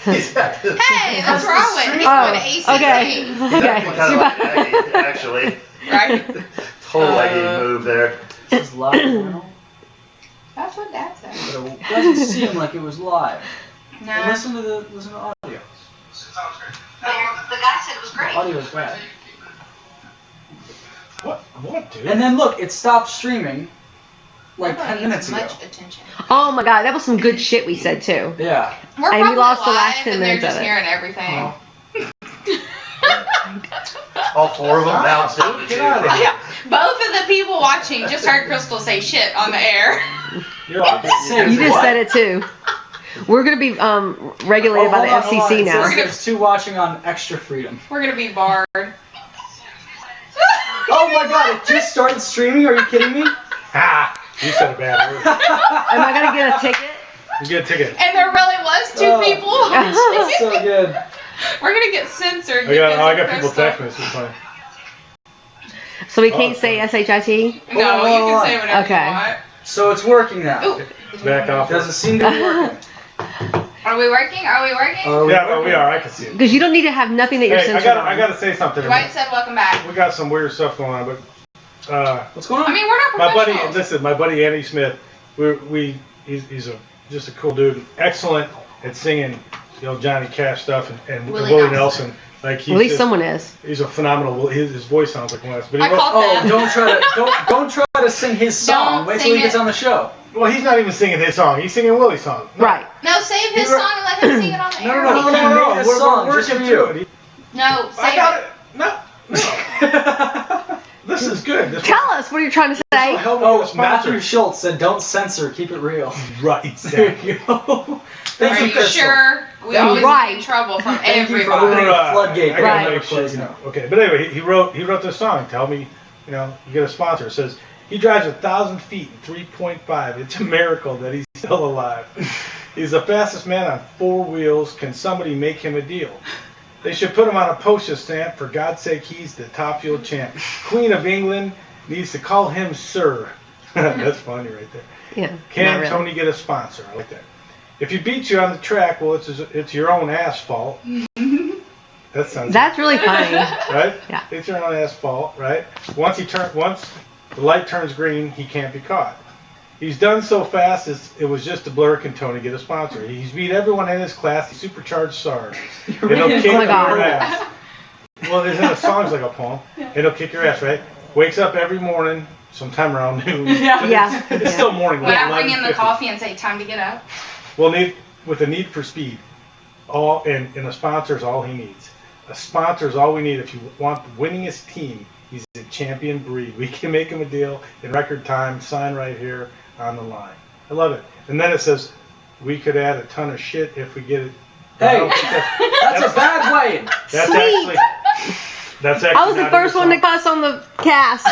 Exactly. Hey, that's where I went. He went to ACC. He's actually kind of like Aggie, actually. Right? Total Aggie move there. This is live channel. That's what Dad said. But it doesn't seem like it was live. No. Well, listen to audio. The guy said it was The great. audio is bad. What, dude? And then look, it stopped streaming like Nobody 10 minutes needs ago. much attention. Oh my god, that was some good shit we said too. Yeah. We're And we probably lost the live last 10 and they're minutes of just it. hearing everything. All four of them now. Get out of here. Yeah, both of the people watching just heard Crystal say shit on the air. You're like, You just said it too. We're gonna be regulated by the FCC now. It says there's 2 watching on Extra Freedom. We're gonna be barred. Oh my god, it just started streaming? Are you kidding me? ha! You said a bad word. Am I gonna get a ticket? You get a ticket. And there really was 2 people watching. So good. We're gonna get censored. I got because people of text me. This is funny. So we can't say SHIT? No, you can say whatever Okay. you want. So it's working now. Ooh. Back off. Does it seem to be working? Are we working? Are we working? Yeah, well, we are. I can see it. Because you don't need to have nothing that you're Hey, censored I gotta say something. Dwight said welcome back. We got some weird stuff going on, but What's going I on? mean, we're not my professionals. buddy Andy Smith, he's just a cool dude, excellent at singing, Johnny Cash stuff and Willie Willie Nelson. Nelson. Like At least someone is. He's a phenomenal. His voice sounds like one of us. But he I caught Oh, that. don't try to sing his song. Don't Wait till sing he gets it. on the show. well, he's not even singing his song. He's singing Willie's song. No. Right. No, save his song and let him sing it on the air. No, he made a song We're just for working you. through it. No, I save got it. it. No. This is good. This Tell us what you're trying to will say. help me get a Oh, sponsor. Matthew Schultz said, "Don't censor, keep it real." Right. There Exactly. you go. Thank Are you, you Crystal. sure? We Thank always you. get in trouble from Thank you for everybody. opening a floodgate. I gotta Right. make sure, Okay, but anyway, he wrote this song. Tell me, you get a sponsor. It says he drives 1,000 feet in 3.5. It's a miracle that he's still alive. He's the fastest man on 4 wheels. Can somebody make him a deal? They should put him on a postage stamp. For God's sake, he's the top fuel champ. Queen of England needs to call him sir. That's funny right there. Yeah. Can not really. Tony get a sponsor? I like that. If he beats you on the track, well, it's your own asphalt. That sounds That's really funny. right. Yeah. It's your own asphalt, right? Once the light turns green, he can't be caught. He's done so fast, it was just a blur. Can Tony get a sponsor? He's beat everyone in his class. He's supercharged SAR. It'll kick Oh my God. your ass. Well, there's a song's like a poem. It'll kick your ass, right? Wakes up every morning, sometime around noon. Yeah. It's still morning. When like I bring in the 11:50. coffee and say time to get up. Well, with a need for speed, and a sponsor is all he needs. A sponsor is all we need if you want the winningest team. He's a champion breed. We can make him a deal in record time. Sign right here on the line. I love it. And then it says we could add a ton of shit if we get it. I Hey, don't think that's a bad way. that's Sweet. actually. I was the not first in one the to cuss on the cast.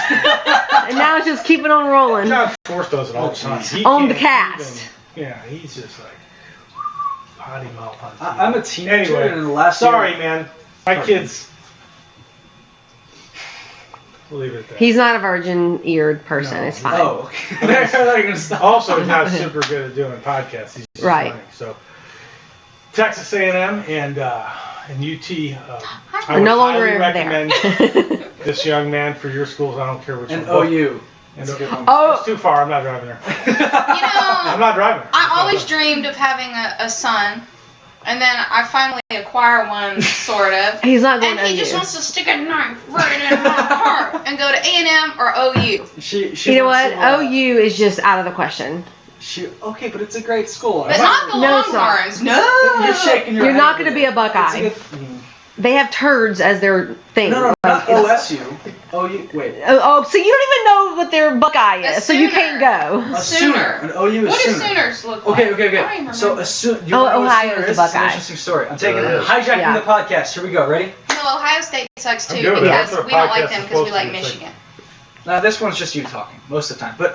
And now it's just keeping on rolling. John Force does it all the time. He On the can't cast. even- yeah, he's just like potty mouth on TV. I'm a teenager, Anyway, and in the last sorry, year, man. My kids. We'll leave it at that. He's not a virgin-eared person. No. It's fine. Oh, okay. I thought you were gonna stop. Also, he's not super good at doing podcasts. He's just Right. funny. So, Texas A&M and UT. I We're would no longer highly there. recommend this young man for your schools. I don't care which And one. OU. And That's a good one. Oh, It's too far. I'm not driving there. You I'm know, not driving. I always dreamed of having a son, and then I finally acquire one, sort of. he's not going And to he just OU. wants to stick a knife right in my heart and go to A&M or OU. She You know wants what? to, OU is just out of the question. Okay, but it's a great school. But not the No, sir. Longhorns. No. You're shaking your You're head not over going to be there. a Buckeye. It's a good- They have turds as their thing. No, not Like, OSU. OU. Wait. Oh, so you don't even know what their Buckeye A is, so you Sooner. can't go. A Sooner. An OU is What do Sooner. Sooners look like? Okay. I don't even So remember. a Sooner. You Oh, know what a Ohio's Sooner a is? It's an Buckeye. interesting story. I'm taking It is. hijacking Yeah. the podcast. Here we go. Ready? No, Ohio State sucks too I'm good with that. because That's what we don't a like podcast them is because we supposed like to be. It's like- Michigan. Now this one's just you talking most of the time. But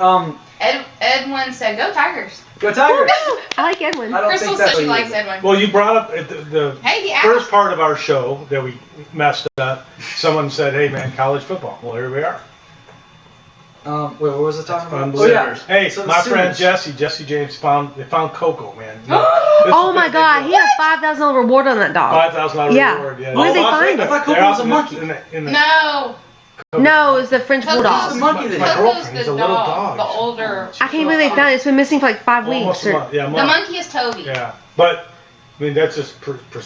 Edwin said, "Go Tigers." go Tigers. I like Edwin. I don't Crystal think said that's she what you likes Edwin. Well, you brought up the Hey, he first asked. part of our show that we messed up. Someone said, "Hey, man, college football." Well, here we are. Wait, what was it talking about? Unbelievable. Oh yeah. Hey, So the my friend Sooners. Jesse James found Coco, man. Oh my God, he had a $5,000 reward on that dog. $5,000 Yeah. reward. Yeah. Where did they Oh, find I it? thought They're Coco was out a monkey. in the No. No, it was the French Coco's bulldog. the monkey that My he- girlfriend, Coco's he's the a little dog, dog. the older. I can't believe they found it. It's been missing for like 5 Almost weeks. a month. Yeah, a The month. monkey is Toby. Yeah, but I mean that's just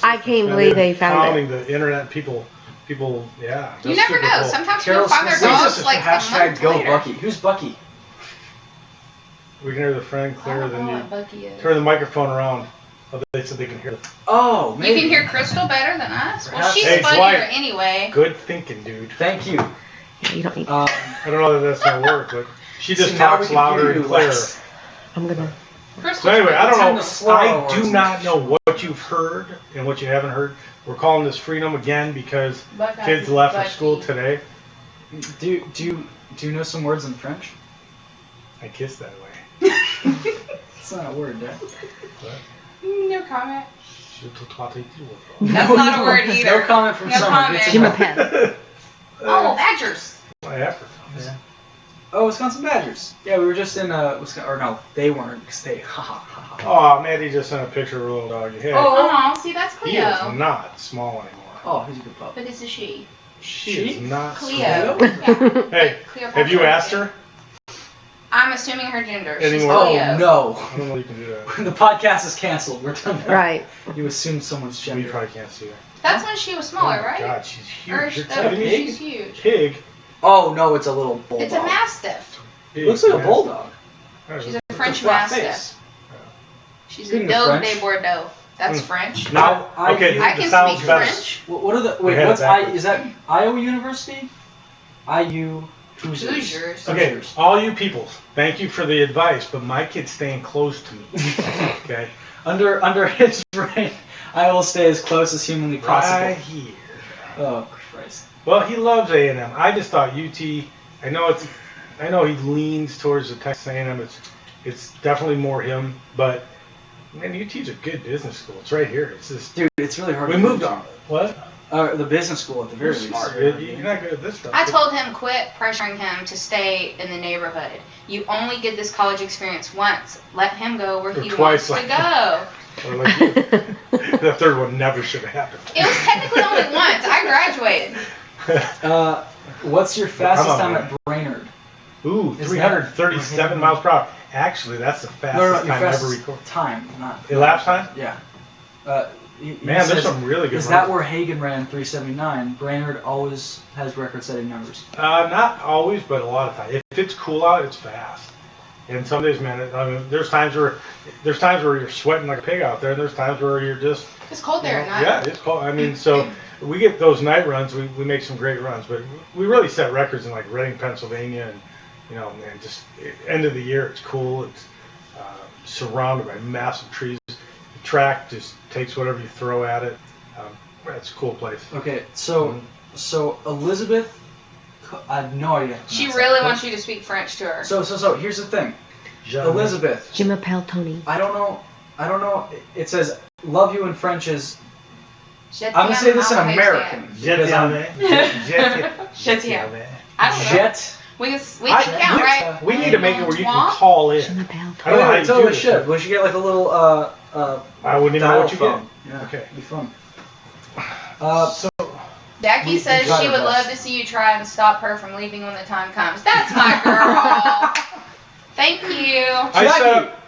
I can't believe they found it. Pounding the internet, people, yeah. You that's never super know. cool. Sometimes Carol people find their Smith dogs says like a hashtag month go later. Bucky. Who's Bucky? We can hear the friend I clearer don't than know you. what Bucky is. Turn the microphone around. Oh, they said they can hear. Oh, You maybe. can hear Crystal better than us. Well, Perhaps. she's Hey, funnier Dwight. anyway. Good thinking, dude. Thank you. You don't need. I don't know that that's gonna work, but she just See, now we talks can louder hear and you clearer. less. I'm gonna. Crystal's So anyway, I don't Turn know. the slower I words do into not know short. what you've heard and what you haven't heard. We're calling this freedom again because Buckeye kids is left for Bucky. school today. Do you know some words in French? I kissed that way. It's not a word, Dad. No comment. Je te traite toujours. That's not a word either. No comment from No Summer. comment. It's Je a- m'appelle. Oh, Badgers. My effort. Yeah. Oh, Wisconsin Badgers. Yeah, we were just in Wisconsin. Or no, they weren't because they. Ha ha ha ha. Oh, Maddie just sent a picture of her little doggy. Hey, Oh, see, that's he is Cleo. not small anymore. Oh, he's a good pup. But it's a she. She is not Cleo. small. Yeah. Hey, Cleopatra. have you asked her? I'm assuming her gender. She's Anymore? Oh Cleo. no. I don't know if you can do that. The podcast is canceled. We're done. now. Right. You assumed someone's You gender. probably can't see her. That's when she was smaller, Oh my right? God, she's Or huge. You're no, telling me? she's huge. Pig. Oh no, it's a little bulldog. It's a mastiff. Pig, Looks like a man. bulldog. She's a French flat mastiff. face. She's Speaking a of Doe French. de Bordeaux. That's French. Now, okay, I the can sounds speak better. French. What are the? We Wait, had it what's backwards. Is that Iowa University? IU Hoosiers. Hoosiers. Okay, all you people, thank you for the advice, but my kid's staying close to me. Okay, Under his reign, I will stay as close as humanly possible. right here. Oh Christ. Well, he loves A&M. I just thought UT. I know he leans towards the Texas A&M. It's definitely more him, but man, UT's a good business school. It's right here. It's just Dude, it's really hard. we to moved move on. What? The business school at the very You're least. smart. You're not good at this stuff. I told him quit pressuring him to stay in the neighborhood. You only get this college experience once. Let him go where Or he twice, wants to like- go. Or like you. The third one never should have happened. It was technically only once. I graduated. What's your fastest Come time on, man. at Brainerd? Ooh, Is 337 miles per hour. Actually, that's the fastest your time ever fastest recorded. time, not Elapsed time? Yeah. He Man, there's says, some really good Is that runs. where Hagen ran 379? Brainerd always has record-setting numbers. Not always, but a lot of times. If it's cool out, it's fast. And some days, man, I mean, there's times where you're sweating like a pig out there, and there's times where you're just It's cold there at night. yeah, it's cold. I mean, so we get those night runs. We make some great runs, but we really set records in like Reading, Pennsylvania, and man, just end of the year, it's cool. It's surrounded by massive trees. The track just takes whatever you throw at it. It's a cool place. Okay, so Elizabeth, I have no idea. how to She pronounce really that. wants you to speak French to her. So here's the thing, Elizabeth. Je m'appelle Tony. I don't know. It says love you in French is. Je I'm gonna t'aime say this in à American. Je because I'm- Je t'aime. I don't know. Jet. We can count, right? We need to make it where you can Twomp. call Je in. m'appelle I don't know how I you totally do this. should. We should get like a little I wouldn't even know what you get. phone. Yeah, Okay. it'd be fun. So Jackie says got she her would best. love to see you try and stop her from leaving when the time comes. That's my girl. Thank you. I set up.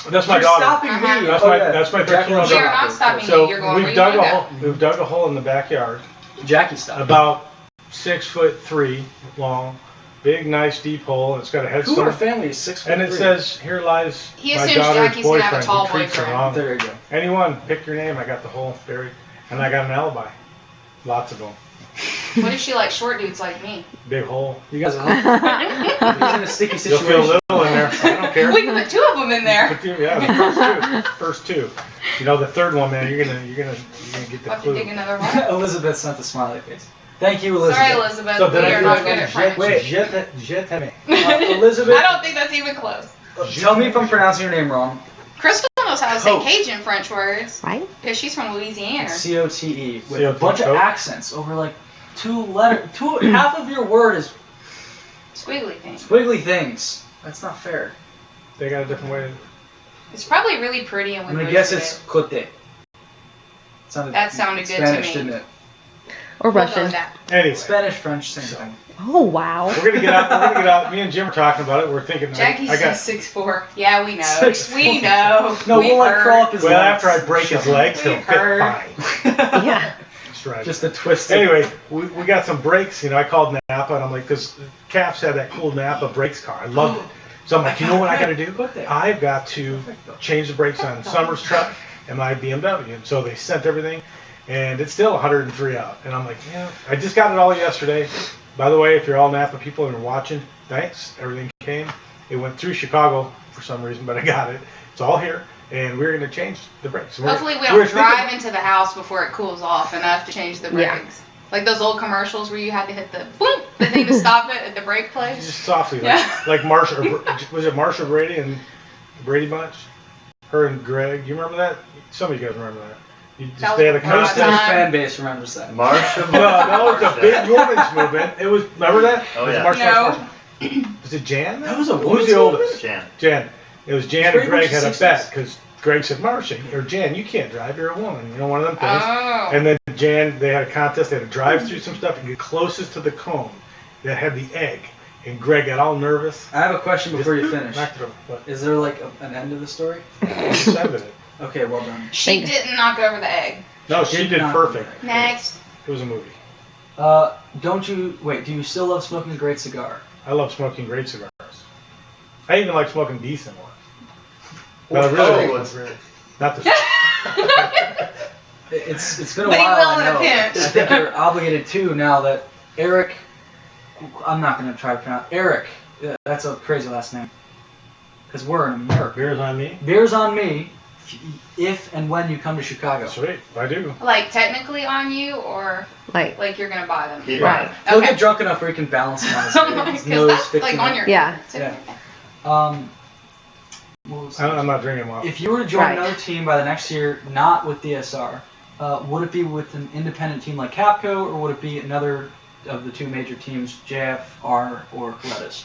That's my You're daughter. stopping Uh-huh. me. That's Oh, my yeah. that's my Jackie 13-year-old wants You're to daughter. not stopping me. So You're going where we've you dug want a to hole. We've dug a hole in the backyard, Jackie style. about 6'3" long, big, nice, deep hole. And it's got a Who in headstone, our family is 6'3"? and it says, "Here lies He my assumes daughter's Jackie's gonna have a boyfriend tall who treats her boyfriend. wrong. There you go. Anyone, pick your name. I got the hole buried, and I got an alibi. Lots of them. What if she likes short dudes like me? Big hole. You guys are he's in a sticky You'll situation. feel little in there. I don't care. We can put two of them in there. But yeah, the first two. You know, the third one, man, you're gonna get the We'll have to dig clue. another hole. Elizabeth sent the smiley face. Thank you, Elizabeth. Sorry, Elizabeth. So we did I are do not that good one? at French. Wait. Je t'aime. Elizabeth. I don't think that's even close. Tell me if I'm pronouncing your name wrong. Crystal knows how to say Cote. Cajun French words Right? because she's from Louisiana. COTE with a C-O-T, bunch of Cote. accents over like half of your word is Squiggly thing. Squiggly things. That's not fair. They got a different way. It's probably really pretty and we I'm gonna boosted guess it's it. cote. That sounded good to Spanish, me. didn't it? Or We'll go Russian. with that. Anyway, Spanish, French, same thing. Oh wow. we're gonna get out. We're gonna get out. Me and Jim were talking about it. We're thinking. Jackie's I got. 6'4". Yeah, we know. 6'4". We know. No, We've we'll like heard. crawl up his Well, legs. after I break his legs, he'll We've fit heard. fine. Yeah. That's right. Just a twist. Anyway, we got some brakes. You know, I called Napa and I'm like, because Caps had that cool Napa brakes car. I loved it. So I'm like, you know what I got to do? I've got to change the brakes on Summer's truck and my BMW. And so they sent everything, and it's still 103 out. And I'm like, yeah, I just got it all yesterday. By the way, if you're all Napa people and are watching, thanks. Everything came. It went through Chicago for some reason, but I got it. It's all here, and we're going to change the brakes. Hopefully we we're don't drive thinking- into the house before it cools off enough to change the Yeah. brakes. Like those old commercials where you had to hit the boom, the thing to stop it at the brake place. Just softly, like, Yeah. like Marsha, was it Marsha Brady and Brady Bunch? Her and Greg, you remember that? Some of you guys remember that. You just, That they had a was before my Most of the contest. time. fan base remembers that. Marsha. No, that was a big women's movement. It was, remember that? Oh, Was it yeah. Marsha? Was it Jan? That was a Who was women's the oldest? Jan. Jan. It was Jan Pretty and Greg much had a 60s. bet because Greg said, Marsha, or Jan, you can't drive, you're a woman. You know, one of them things. Oh. And then Jan, they had a contest, they had to drive through some stuff and get closest to the cone that had the egg. And Greg got all nervous. I have a question before you finish. Knocked it over. What? Is there like an end to the story? Just ended it. Okay, well done. She didn't knock over the egg. No, she did not- perfect. Next. It was a movie. Do you still love smoking a great cigar? I love smoking great cigars. I even like smoking decent ones. But I Oh, really, it's really. not the. It's been a But he while, will I in a know. pinch. I think you're obligated too now that Eric, I'm not going to try to pronounce, Eric, that's a crazy last name. Because we're in America. Beers on me. Beers on me if and when you come to Chicago. Sweet, I do. Like technically on you, or Like you're gonna buy them? Keep Right. on. He'll Okay. get drunk enough where he can balance him on his, Oh my, his 'cause nose. that's like fixing on it. your Yeah. Yeah. What was I'm not drinking them off. If you were to join Right. another team by the next year, not with DSR, would it be with an independent team like Capco, or would it be another of the two major teams, JFR or Coletas?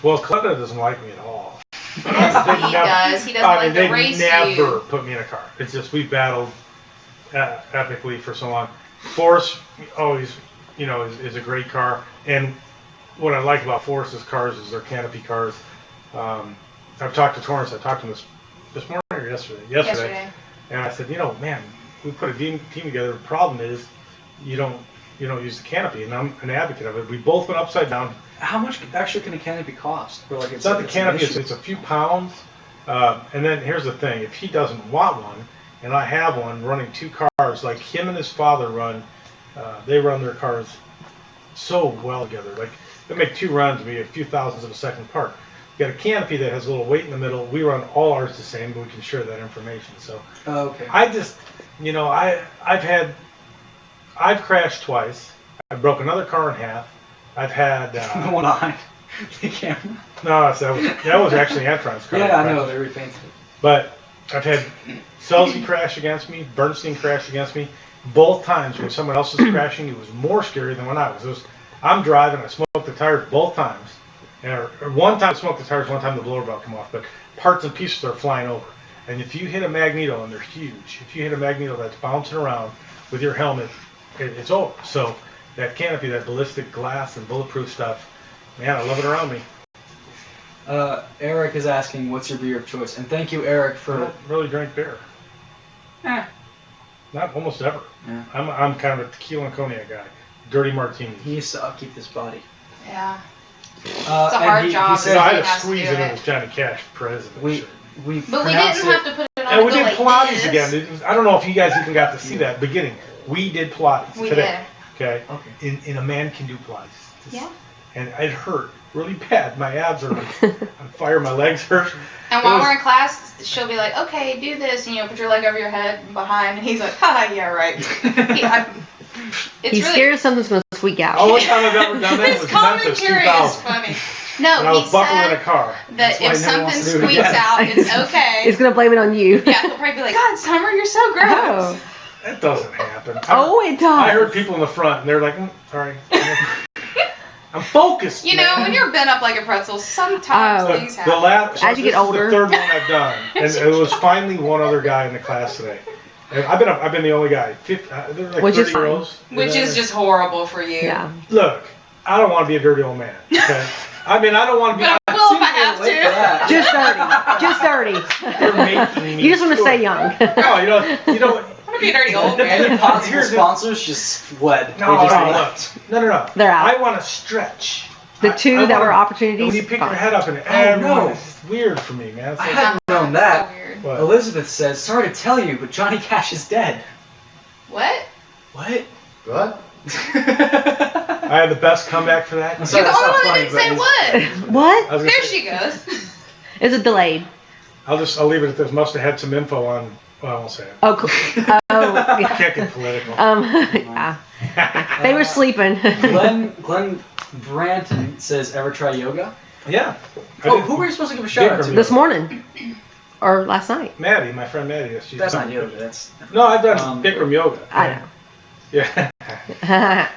Well, Cleta doesn't like me at all. Yes, he does. He doesn't like they to race never you. put me in a car. It's just we've battled epically for so long. Force always, is a great car. And what I like about Force's cars is their canopy cars. I've talked to Torrance. I talked to him this morning or yesterday. Yesterday. And I said, man, we put a team together. The problem is you don't use the canopy, and I'm an advocate of it. We both went upside down. How much extra can a canopy cost? Or like It's not the an canopy, issue? it's a few pounds. And then here's the thing, if he doesn't want one, and I have one running two cars, like him and his father they run their cars so well together. Like, they make two runs, be a few thousandths of a second apart. You got a canopy that has a little weight in the middle. We run all ours the same, but we can share that information. So Oh, okay. I just, I've crashed twice. I broke another car in half. I've had, Going on the camera. no, that was actually Antron's car. Yeah, I know, they repainted it. But I've had Selzy crash against me, Bernstein crash against me. Both times when someone else was crashing, it was more scary than when I was. I'm driving, I smoked the tires both times. Or one time I smoked the tires, one time the blower valve came off. But parts and pieces are flying over. And if you hit a magneto, and they're huge, if you hit a magneto that's bouncing around with your helmet, it's over. So that canopy, that ballistic glass and bulletproof stuff, man, I love it around me. Eric is asking, what's your beer of choice? And thank you, Eric, I for... don't really drink beer. Not almost ever. Yeah. I'm kind of a tequila and cognac guy. Dirty martini. He needs to upkeep this body. Yeah. It's a hard job. So I had to has to squeeze do it in it. with Johnny Cash president. We shirt. But we pronounce didn't it- have to put it on. And we go did like Pilates this. again. I don't know if you guys even got to see that beginning. We did Pilates We today. Okay. Okay. In a man can do Pilates. Yeah. And it hurt really bad. My abs are on fire. My legs hurt. And It while was- we're in class, she'll be like, "Okay, do this," and put your leg over your head and behind, and he's like, "Ha, yeah, right." It's he's really, scared something's going to squeak out. Only time I've ever done that his was in Memphis commentary 2000. is funny. No, When I he was buckled in a said car. that That's why if he never wants something to do it squeaks again. out, it's okay. It's going to blame it on you. Yeah, he'll probably be like, "God, Summer, you're so gross." Oh. That doesn't happen. Oh, it does. I heard people in the front, and they're like, sorry. I'm focused. You know, man. when you're bent up like a pretzel, sometimes Oh. things The happen. last, As you this get is older. the third one I've done, and it was finally one other guy in the class today. And I've been the only guy. There were like Which is 30 girls. Which is just horrible for you. Yeah. Look, I don't want to be a dirty old man. Okay. I mean, I don't want to be. But I will if I have Wait for to. that. Just 30. Just 30. You're making me. You just want to do stay it. young. No, you know. I'm gonna be a dirty old Any man. possible Here's the- sponsors just fled. No, They just no, left. no. They're out. I want to stretch. The two that were When opportunities. you pick fine. your head up and no. everyone, it's weird for me, man. It's I like, hadn't known that. So weird. what? Elizabeth says, "Sorry to tell you, but Johnny Cash is dead." What? What? What? I had the best comeback for that. I'm sorry, You're the that's only not one that funny, didn't say but what. I What? was gonna There say- she goes. Is it delayed? I'll leave it at this. Must have had some info on. Well, I won't say it. Oh, cool. Oh, yeah. Can't get political. Yeah. They were sleeping. Glenn Branton says, "Ever try yoga?" Yeah. I Oh, did- who were you supposed to give a shout out to? This morning. Or last night. Maddie, my friend Maddie. Yes, she's That's not yoga. That's No, I've done Um, Bikram yoga. I know. Yeah.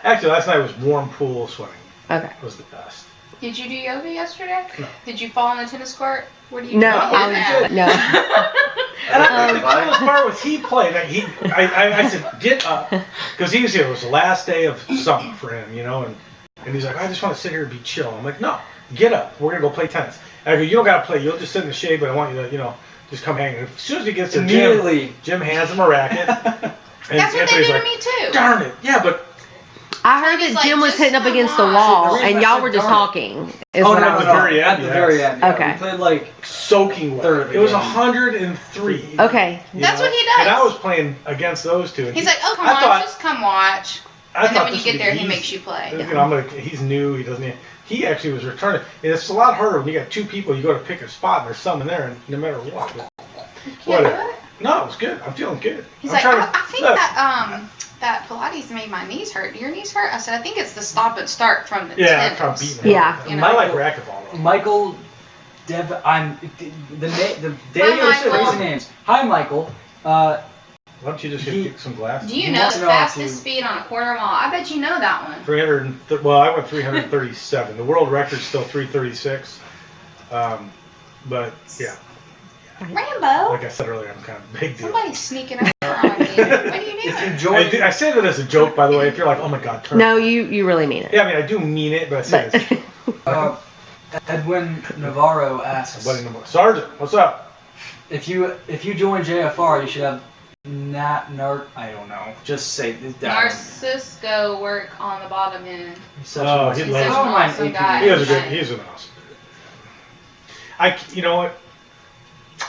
Actually, last night was warm pool swimming. Okay. It was the best. Did you do yoga yesterday? No. Did you fall on the tennis court? Where do you No, do I that? was, no. And I think the coolest part was he played. I said, get up. Because it was the last day of summer for him, you know, and he's like, I just want to sit here and be chill. I'm like, no, get up. We're going to go play tennis. And I go, you don't got to play. You'll just sit in the shade, but I want you to, you know, just come hang. And as soon as he gets to the gym, immediately. Jim hands him a racket. And That's what they Anthony's do like, to me too. darn it. Yeah, but I heard He's that like, Jim was just hitting up come against the on. wall, The reason and I y'all said were just darn it. talking. Is Oh what no, I no, was no! very At end, the yes. very end. Yeah. Okay. We played like soaking wet. Third It was again. 103. Okay. you That's know? what he does. And I was playing against those two. And He's like, oh, come I on, thought- just come watch. I And then thought when you this get would be there, he easy. makes you play. You know, he's new. He doesn't. He actually was returning. And it's a lot harder when you got two people. You go to pick a spot, and there's someone there, and no matter what. You can't do Whatever. it. No, it was good. I'm feeling good. He's I'm like, trying I think look, that Pilates made my knees hurt. Do your knees hurt? I said, I think it's the stop and start from the Yeah, I'm trying tendons. to beat me. Yeah. You know. I like racquetball. Though. Michael. I'm the day Hi, you're Michael. crazy names. Hi, Michael. Why don't you just He- get some glasses? Do you He know wants the to know fastest to- speed on a quarter mile? I bet you know that one. 300. Well, I went 337. The world record's still 336. But yeah, Rambo. like I said earlier, I'm kind of a big deal. Somebody's sneaking up on me. What are you If you doing? join, I say that as a joke, by the way. If you're like, oh my God, turn. No, you really mean it. Yeah, I mean, I do mean it, but I say But it's Edwin Navarro asks, buddy number. Sergeant, what's up? if you join JFR, you should have I don't know. Just say this down. Narcisco work on the bottom end. He's such Oh, an he'd awesome- love He's it. such an I don't mind awesome AP. guy. He's an awesome dude. You know what?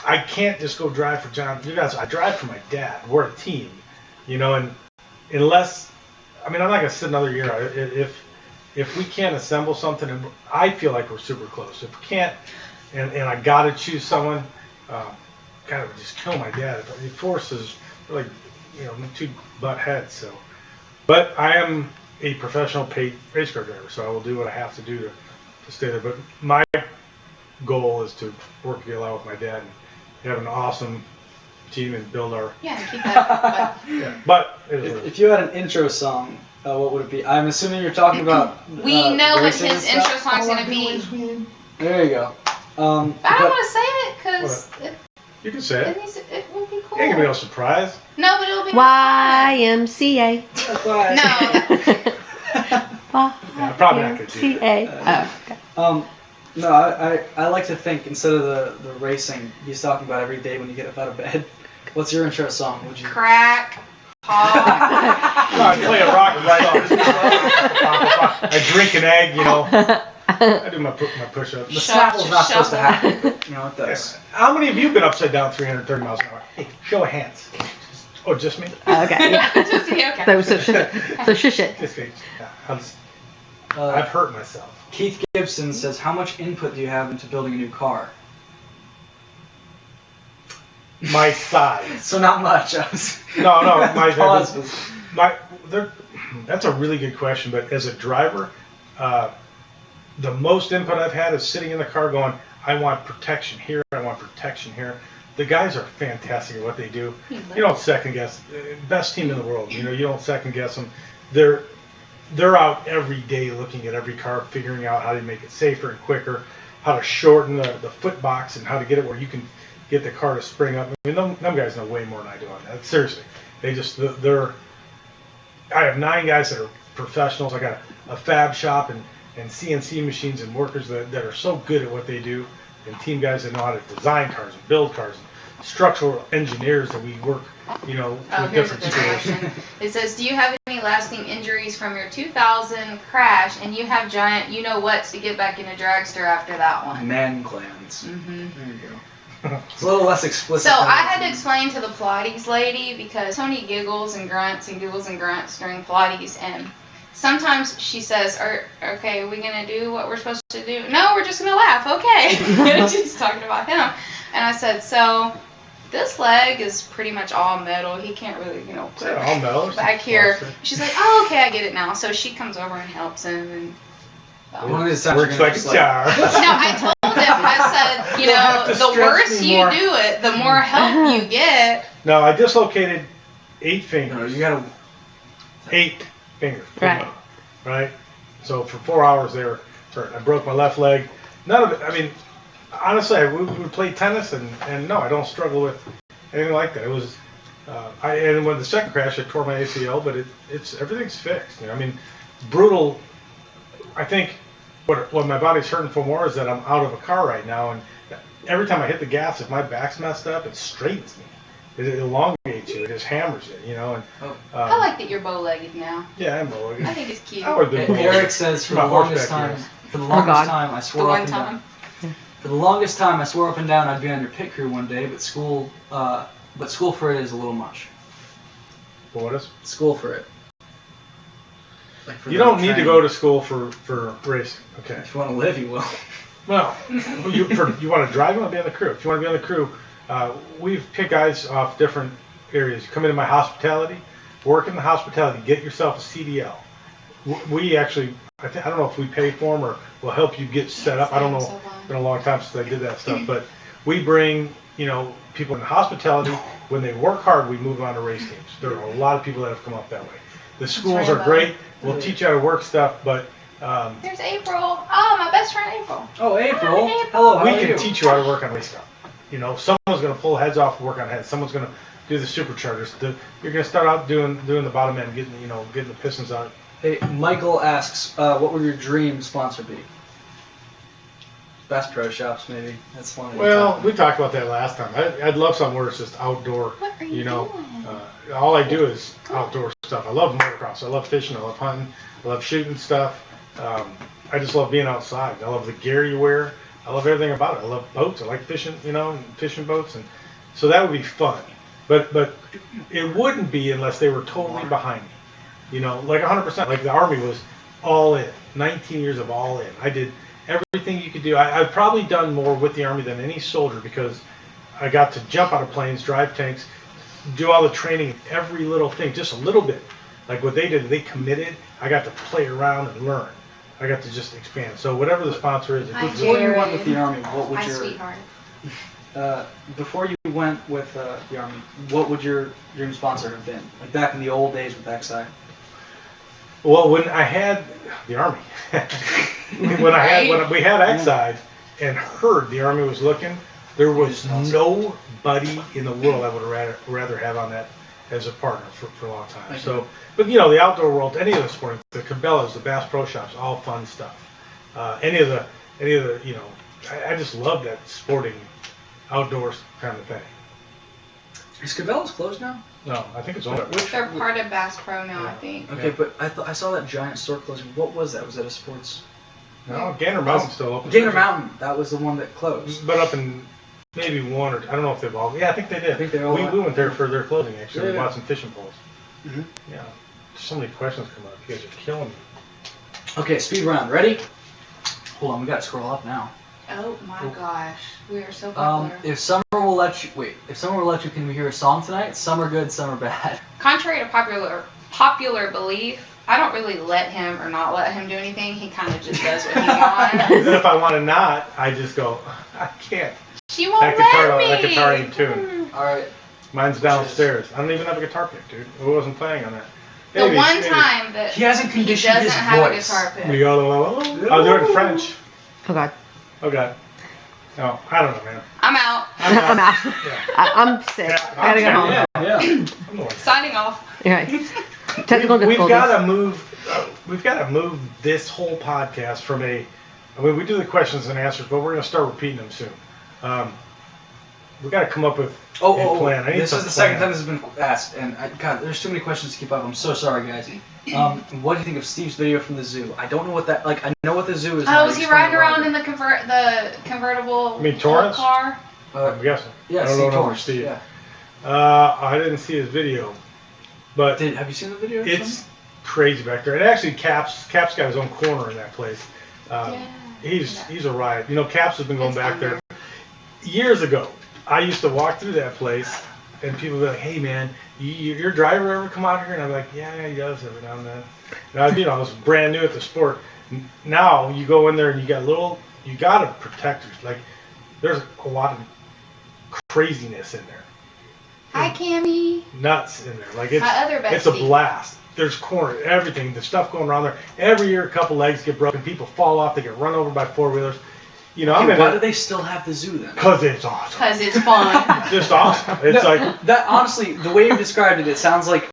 I can't just go drive for John. You guys, I drive for my dad. We're a team, you know, and unless, I mean, I'm not gonna sit another year. If we can't assemble something, and I feel like we're super close. If we can't, and I gotta choose someone, kind of just kill my dad. If the forces like, you know, two butt heads. So, but I am a professional paid race car driver, so I will do what I have to do to stay there. But my goal is to work together with my dad and have an awesome team and build our. Yeah, and keep that. Yeah, but it is If you had an intro song, what would it be? I'm assuming you're talking about. We know what racing his and intro stuff. song's gonna be. There you go. I don't but- want to say it because You can say it. it will be cool. Ain't gonna be no surprise. No, but it'll be YMCA. No. Yeah, probably not gonna do that. YMCA. Oh, okay. No, I like to think instead of the racing, he's talking about every day when you get up out of bed. What's your intro song? Would you? Crack. Pop. No, I play a rock song. I drink an egg, you know. I do my push-ups. The Shuffle, snapple's not supposed to shuffle. happen. You know it does. How many of you been upside down 330 miles an hour? Hey, show of hands. Oh, just me? Okay. Yeah. Just me, okay. So shush it. Just me. Yeah, I've Uh, hurt myself. Keith Gibson says, "How much input do you have into building a new car?" My size. So not much. I was No, Pause was- that's a really good question. But as a driver, the most input I've had is sitting in the car going, I want protection here, I want protection here. The guys are fantastic at what they do. You don't second guess. Best team in the world. You know, you don't second guess them. they're out every day looking at every car, figuring out how to make it safer and quicker, how to shorten the foot box, and how to get it where you can get the car to spring up. I mean, them guys know way more than I do on that. Seriously, they're. I have 9 guys that are professionals. I got a fab shop and CNC machines and workers that are so good at what they do, and team guys that know how to design cars and build cars, and structural engineers that we work, you know, with Here's a different good schools. question. It says, do you have any lasting injuries from your 2000 crash, and you have giant you-know-whats to get back into dragster after that one? Man glands. Mm-hmm. There you go. It's a little less explicit. So than I it's had to in- explain to the Pilates lady, because Tony giggles and grunts during Pilates, and sometimes she says, okay, are we going to do what we're supposed to do? No, we're just going to laugh, okay. She's talking about him. And I said, so this leg is pretty much all metal. He can't really, put it All metal. back here. She's like, oh, okay, I get it now. So she comes over and helps him. And One of these times Works you're like gonna a just, jar. no, I told him, I said, You'll have to the stretch worse me you more. do it, the more help you get. No, I dislocated 8 you fingers. gotta. 8 fingers. Right. Right? So for 4 hours they were hurt. I broke my left leg. None of it, I mean, honestly, we would play tennis, and no, I don't struggle with anything like that. It was, and when the second crash, I tore my ACL, but it's everything's fixed. You know, I mean, brutal. I think what my body's hurting for more is that I'm out of a car right now, and every time I hit the gas, if my back's messed up, it straightens me. It elongates you. It just hammers it, you know. And I like that you're bow-legged now. yeah, I'm bow-legged. I think it's cute. I always been bow-legged. Eric says for My the longest horseback time, years. for the longest God. time I The swore up one and down. time. For the longest time I swore up and down I'd be on your pit crew one day, but school for it is a little much. For what is? School for it. Like for You the don't need to training. go to school for racing. Okay. If you want to live, you will. Well, you want to drive, you want to be on the crew. If you want to be on the crew, we've picked guys off different areas. Come into my hospitality, work in the hospitality, get yourself a CDL. We actually, I don't know if we pay for them or we'll help you get set up. I don't know. It's been a long time since I did that stuff, but we bring, people in hospitality. When they work hard, we move on to race teams. There are a lot of people that have come up that way. The schools are great. We'll teach you how to work stuff, but There's April. Oh, my best friend April. Oh, April. Hi, April. Hello, how we are can you? teach you how to work on race stuff. Someone's going to pull heads off and work on heads. Someone's going to do the superchargers. You're going to start out doing the bottom end, getting the pistons out. Hey, Michael asks, what would your dream sponsor be? Bass Pro Shops, maybe. That's one. Well, we talked about that last time. I'd love something where it's just outdoor. What are you doing? All I do is outdoor stuff. I love motocross. I love fishing. I love hunting. I love shooting stuff. I just love being outside. I love the gear you wear. I love everything about it. I love boats. I like fishing, and fishing boats, and so that would be fun. But it wouldn't be unless they were totally behind me. Like 100%. Like the Army was all in. 19 years of all in. I did everything you could do. I've probably done more with the Army than any soldier because I got to jump out of planes, drive tanks, do all the training, every little thing, just a little bit. Like what they did, they committed. I got to play around and learn. I got to just expand. So whatever the sponsor is, Hi, Before you went Jared. with the Army, what would My your sweetheart. before you went with the Army, what would your dream sponsor have been? Like back in the old days with XI. well, when I had the Army, when we had Exide and heard the Army was looking, there was nobody in the world I would rather have on that as a partner for a long time. Okay. So, but the outdoor world, any of the sporting, the Cabela's, the Bass Pro Shops, all fun stuff. Any of the, I just love that sporting, outdoors kind of thing. Is Cabela's closed now? No, I think it's over. They're part of Bass Pro now, I think. Okay, Yeah. but I saw that giant store closing. What was that? Was that a sports? No, Gander Mountain's still open. Gator Mountain. That was the one that closed. But up in maybe one or I don't know if they've all. Yeah, I think they did. I think they all we went. went there for their closing actually. We Yeah. bought some fishing poles. Mhm. Yeah. So many questions come up. You guys are killing me. Okay, speed round. Ready? Hold on, we gotta scroll up now. Oh my gosh, we are so popular. If summer will let you, can we hear a song tonight? Some are good, some are bad. Contrary to popular belief, I don't really let him or not let him do anything. He kind of just does what he And wants. then if I want to not, I just go. I can't. She won't That let guitar me. ain't tuned. All right. Mine's downstairs. I don't even have a guitar pick, dude. I wasn't playing on that. The one time that He hasn't he conditioned doesn't his have voice. a guitar pick. I'll do it in French. Oh God. Oh God. No, I don't know, man. I'm out. I'm out. Yeah. I'm sick. I gotta go home. Yeah. I'm going. Signing off. Okay. Technical We've difficulties. got to move. We've got to move this whole podcast from a. I mean, we do the questions and answers, but we're going to start repeating them soon. We got to come up with a plan. I need This some is the second plan. time this has been asked, and God, there's too many questions to keep up. I'm so sorry, guys. What do you think of Steve's video from the zoo? I don't know what that. Like, I know what the zoo is. Oh, was he riding around in the convertible You mean Torrance? car? I'm guessing. Yeah, I don't Steve know Torrance. Steve. Yeah. I didn't see his video, but Have you seen the video? it's crazy back there. And actually, Cap's got his own corner in that place. He's a riot. You know, Caps has been going It's back fun there years ago. I used to walk through that place, and people would be like, "Hey, man, your driver ever come out here?" And I'm like, "Yeah, he does every now and then." And I was brand new at the sport. Now you go in there and you got to protect it. Like, there's a lot of craziness in there. Hi, Cammy. Nuts in there. Like, My other it's a bestie. blast. There's corner, everything, the stuff going around there. Every year, a couple legs get broken, people fall off, they get run over by four-wheelers. You know, Okay, why do they still have the zoo then? Because it's awesome. Because it's fun. It's just awesome. It's like, That honestly, the way you described it, it sounds like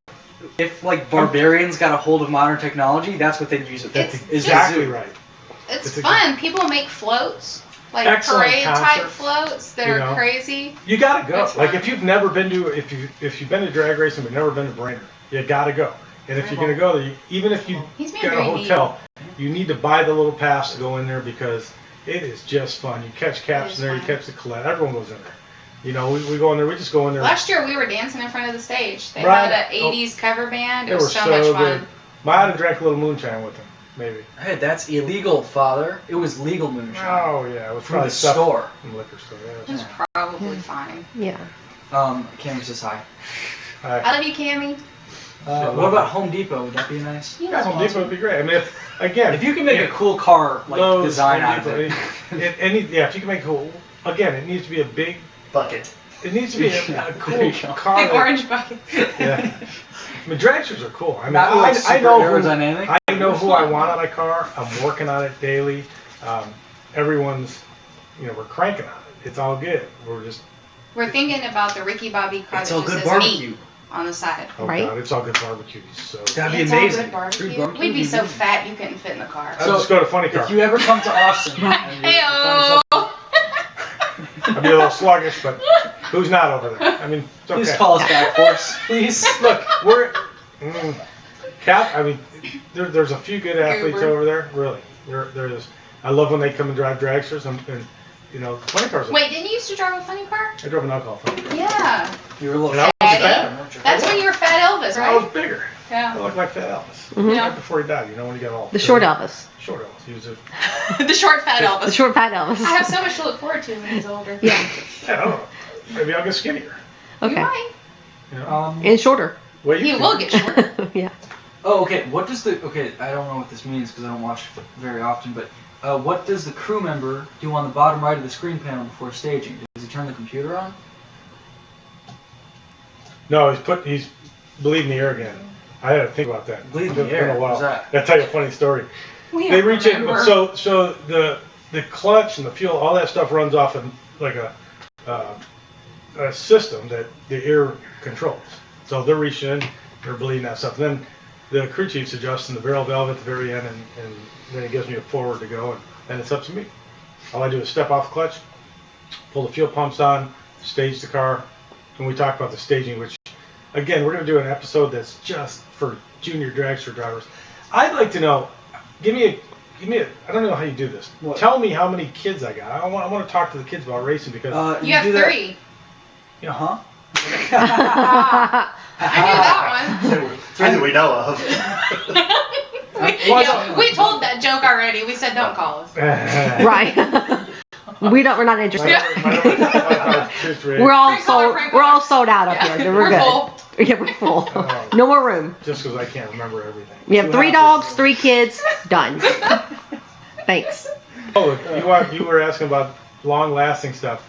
if like barbarians got a hold of modern technology, that's what they'd use it for. that's It's exactly just- right. It's It's fun. People make floats, like Excellent parade-type concept, floats that you are know. crazy. You gotta go. It's Like, fun. if you've never been to, if you've been to drag racing but never been to Brainerd, you gotta go. And if you're gonna go there, even if you He's being got a very hotel, you need to buy the little pass to go in there because it is just fun. You catch Caps It is in there, you fun. catch the Colette. Everyone goes in there. You know, we go in there. We just go in there. Last year we were dancing in front of the stage. They Right. had an 80s cover band. It They were was so much fun. good. Might have drank a little moonshine with them, maybe. Hey, that's illegal, Father. It was legal moonshine. Oh yeah, it was From probably the stuff store. from the liquor store. Yeah, It it was was probably fine. Yeah. Cammy says hi. fine. I love you, Cammy. What about Home Depot? Would that be nice? You Yeah, love Home me. Depot would be great. I mean, If you can make yeah, a cool car like Lowe's, design Home out of Depot, it. if you can make cool. Again, it needs to be a big. Bucket. It needs to be a There cool you go. car. Big that- orange bucket. Yeah. I mean, dragsters are cool. I mean, Not like I super know aerodynamic. I know who I want on my car. I'm working on it daily. Everyone's, we're cranking on it. It's all good. We're just, We're thinking about the Ricky Bobby car It's that all just good says barbecue. meat on the side. oh Right. God, it's all good barbecue. So That'd be It's amazing. all good Free barbecue. We'd be so amazing. fat you couldn't fit in the car. I'll just go to funny car. If you ever come to Austin, and you find yourself- Heyo! I'd be a little sluggish, but who's not over there? I mean, it's okay. please call us back, force. Please. Look, we're Cap. I mean, there's a few good athletes Goober. over there. Really, there's. I love when they come and drive dragsters, and funny cars. Wait, didn't you used to drive a funny car? I drove an alcohol funny car. Yeah. You were a little And I was Daddy. fat. weren't you? That's when you were Fat Elvis, I was right? bigger. I Yeah. looked like Fat Elvis. Mhm. Yeah. Right before he died, when he got all The short Elvis. Short Elvis. He was a. The short Fat The Elvis. short fat Elvis. I have so much to look forward to when he's older. Yeah. I don't know. Maybe I'll get skinnier. You Okay. might. And shorter. Well, He will get shorter. Yeah. Oh, okay. What does I don't know what this means because I don't watch very often, but what does the crew member do on the bottom right of the screen panel before staging? Does he turn the computer on? No, he's bleeding the air again. I had to think about that. Bleeding It's the air? been a while. What's that? I'll tell you a funny story. We They don't reach in, remember. so the clutch and the fuel, all that stuff runs off of like a system that the air controls. So they're reaching in, they're bleeding that stuff. Then the crew chief's adjusting the barrel valve at the very end, and then he gives me a forward to go, and then it's up to me. All I do is step off the clutch, pull the fuel pumps on, stage the car, and we talk about the staging, which, again, we're going to do an episode that's just for junior dragster drivers. I'd like to know, give me a, I don't know how you do this. What? Tell me how many kids I got. I want to talk to the kids about racing because, You have do that- 3. Uh-huh. I knew that one. Three that we know of. We told that joke already. We said don't call us. Right. We're not interested. We're We're all Prank caller, sold. prank We're all caller. sold out up Yeah, here. we're We're good. full. Yeah, we're full. No more room. Just because I can't remember everything. We have 3 dogs, 3 kids. Done. Thanks. Oh, you were asking about long-lasting stuff.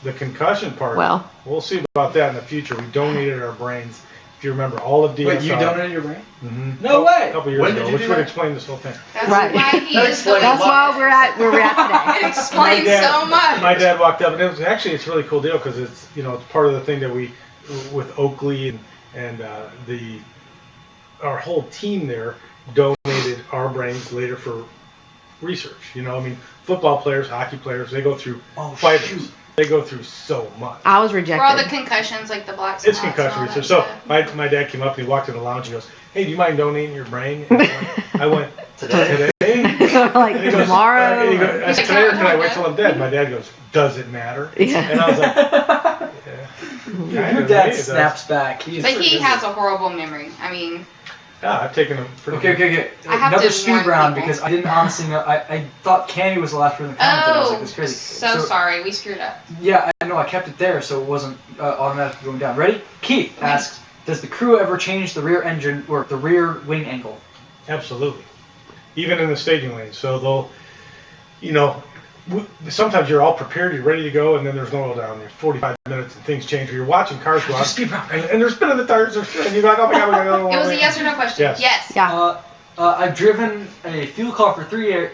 The concussion part. Well. We'll see about that in the future. We donated our brains if you remember, all of DSR. Wait, you donated your brain? Mm-hmm. No way. A couple years When did ago, you which do would that? explain this whole thing. That's Right. why he That is the explains That's a lot. why we're at where we're at It today. explains dad- so much. My dad walked up, and it was actually it's a really cool deal because it's it's part of the thing that we with Oakley and our whole team there donated our brains later for research. I mean, football players, hockey players, they go through fighters. Shoot. They go through so much. I was For all the rejected. concussions, like the black It's spots concussion and all research. that So stuff. my dad came up and he walked in the lounge and he goes, "Hey, do you mind donating your brain?" And I went Today? today. Like And he goes, tomorrow. and he goes, I said, "Today or can I wait till I'm dead?" My dad goes, "Does it matter?" Yeah. And I was like, "Yeah." Your dad snaps back. He's But he has a horrible memory. I mean, Yeah, I've taken him. Okay. I have Another to speed warn round people. because I didn't honestly know. I thought Candy was the last person to comment. And I was like, this is crazy. so sorry, we screwed up. Yeah, I know. I kept it there, so it wasn't automatically going down. Ready? Keith asks, does the crew ever change the rear engine or the rear wing angle? Absolutely. Even in the staging lane. So they'll, sometimes you're all prepared, you're ready to go, and then there's no oil down there. 45 minutes and things change. Or you're watching cars go out, Speed round. and they're spinning the tires, and you're like, oh my god, we gotta go. It was a yes or no question. Yes. Yes. Yeah. I've driven a fuel car for 3 years.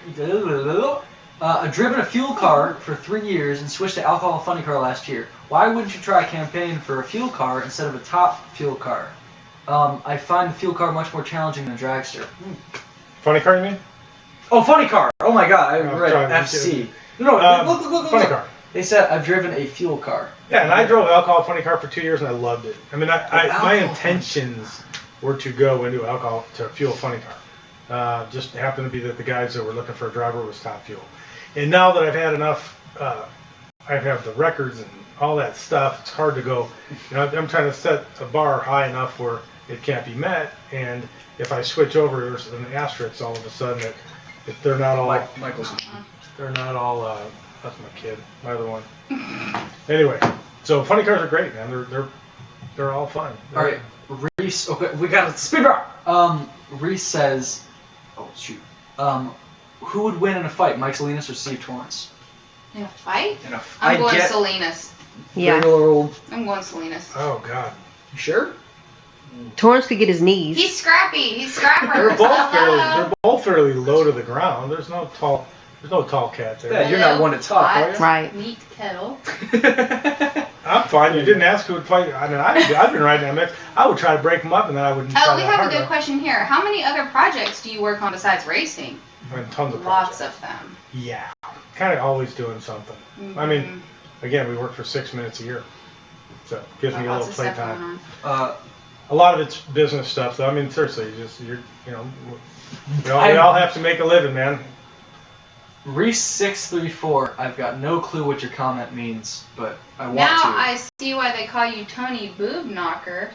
I've driven a fuel car for 3 years and switched to alcohol funny car last year. Why wouldn't you try a campaign for a fuel car instead of a top fuel car? I find the fuel car much more challenging than a dragster. Funny car, you mean? Oh, funny car! Oh my god, I No, read sorry, FC. No, look. Funny car. They said I've driven a fuel car. Yeah, and I drove an alcohol funny car for 2 years and I loved it. I mean, my alcohol intentions were to go into alcohol to fuel funny car. Just happened to be that the guys that were looking for a driver was top fuel. And now that I've had enough, I have the records and all that stuff. It's hard to go. I'm trying to set a bar high enough where it can't be met. And if I switch over, there's an asterisk all of a sudden that if they're not all, Michael's. they're not all. That's my kid, my other one. Anyway, so funny cars are great, man. They're all fun. All right, Reese. Okay, we got a speed round. Reese says, "Oh shoot. Who would win in a fight, Mike Salinas or Steve Torrance?" In a fight? In a I'm going Salinas. Yeah. regular old. I'm going Salinas. Oh God. You sure? Torrance could get his knees. He's scrappy. He's scrapper. They're both fairly low to the ground. There's no tall cat there. Yeah, you're not one to talk, are you? Right. Meat kettle. I'm fine. You didn't ask who would fight. I mean, I've been riding MX. I would try to break them up, and then I wouldn't. Oh, try we that have a hard good enough. question here. How many other projects do you work on besides racing? And tons of Lots projects. of them. Yeah, kind of always doing something. I mean, again, we work for 6 minutes a year, so it gives me a Lots little of play stuff time. going on. A lot of it's business stuff, though. I mean, seriously, we I'm- all have to make a living, man. Reese634. I've got no clue what your comment means, but I want Now to. I see why they call you Tony Boob Knocker.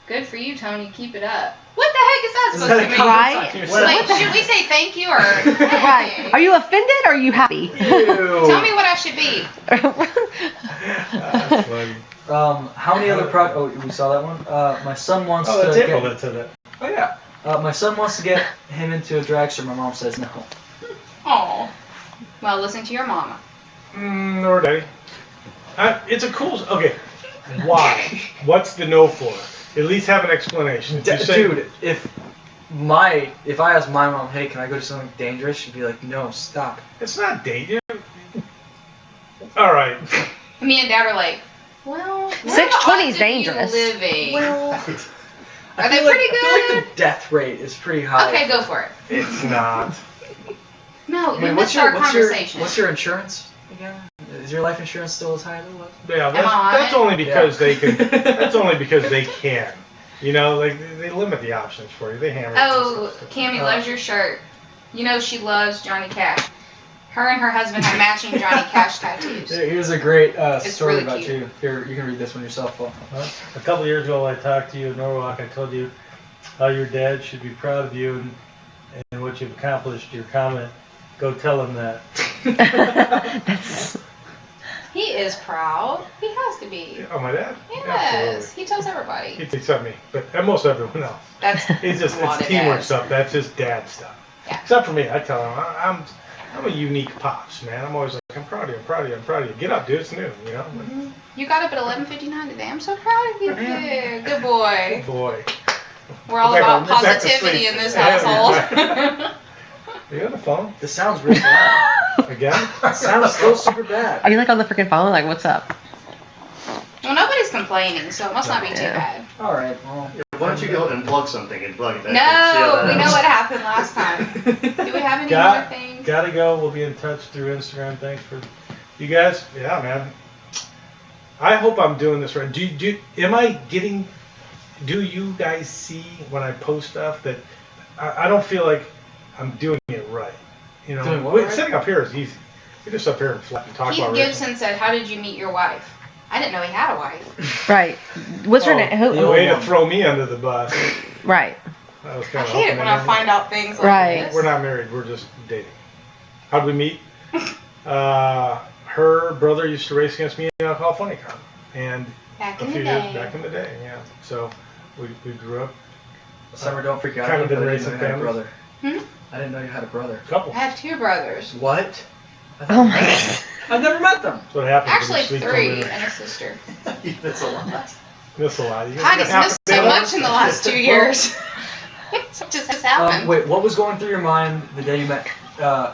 Good for you, Tony. Keep it up. What the heck is that Is supposed that to a mean? comment Right? to yourself? Like, should we say thank you or Right. hey? Are you offended or are you happy? Tell me what I should be. That's funny. How many other projects? Oh, we saw that one. My son wants Oh, that's to April get. that said that. Oh yeah. My son wants to get him into a dragster. My mom says no. Oh. Well, listen to your mama. Or daddy. It's a cool. Okay. Why? What's the no for? At least have an explanation. If you say- Dude, if I asked my mom, hey, can I go do something dangerous? She'd be like, no, stop. It's not dating. All right. Me and Dad are like, well, where 620 is the odds of you dangerous. Living? Well, Are they pretty I feel like good? the death rate is pretty high. Okay, go for it. It's not. No, you Wait, missed our conversation. what's your insurance again? Is your life insurance still as high as it was? Yeah, Am I? that's only because Yeah. they can. That's only because they can. Like they limit the options for you. They hammer. Oh, Cammie loves your shirt. You know she loves Johnny Cash. Her and her husband have matching Johnny Cash tattoos. Here's a great story really about cute. you. Here, you can read this one yourself, Paul. A couple of years ago, I talked to you in Norwalk. I told you how your dad should be proud of you and what you've accomplished. Your comment, go tell him that. That's, He is proud. He has to be. Oh, my dad. Yes, he tells He everybody. takes up me, but and most everyone else. That's He's just a lot it's of teamwork dads. stuff. That's just dad stuff. Yeah. Except for me, I tell him I'm a unique pops, man. I'm always like, I'm proud of you, I'm proud of you, I'm proud of you. Get up, dude, it's new, you know? You got up at 11:59 today. I'm so proud of you, kid. Good boy. Boy. We're all about positivity in this household. Are you on the phone? This sounds really bad. Again? It sounds so super bad. Are you like on the freaking phone? Like, what's up? Well, nobody's complaining, so it must not be too bad. All right. Well. Why don't you go and plug something and plug it back? No, we know what happened last time. Do we have any more things? Gotta go. We'll be in touch through Instagram. Thanks for you guys. Yeah, man. I hope I'm doing this right. Do you guys see when I post stuff that I don't feel like I'm doing it right? You know, Doing what right? Sitting up here is easy. You're just up here and talk about Keith racing. Gibson said, "How did you meet your wife?" I didn't know he had a wife. Right. What's her name? Who? Way to throw me under the bus. Right. That was I kind of hate it when I find out things like Right. this. We're not married. We're just dating. How'd we meet? Her brother used to race against me in alcohol funny car, and Back a in few the years day. back in the day, yeah. So we grew up. Summer, don't freak out. Kind of been I didn't racing know you had a families. brother. Hmm? I didn't know you had a brother. Couple. I have two brothers. What? Oh my God. I've never met them. That's what happens. Actually, when you sleep 3 over and a sister. That's a lot. Miss a lot. God, he's missed so much in the last 2 years. So just has happened. Wait, what was going through your mind the day you met,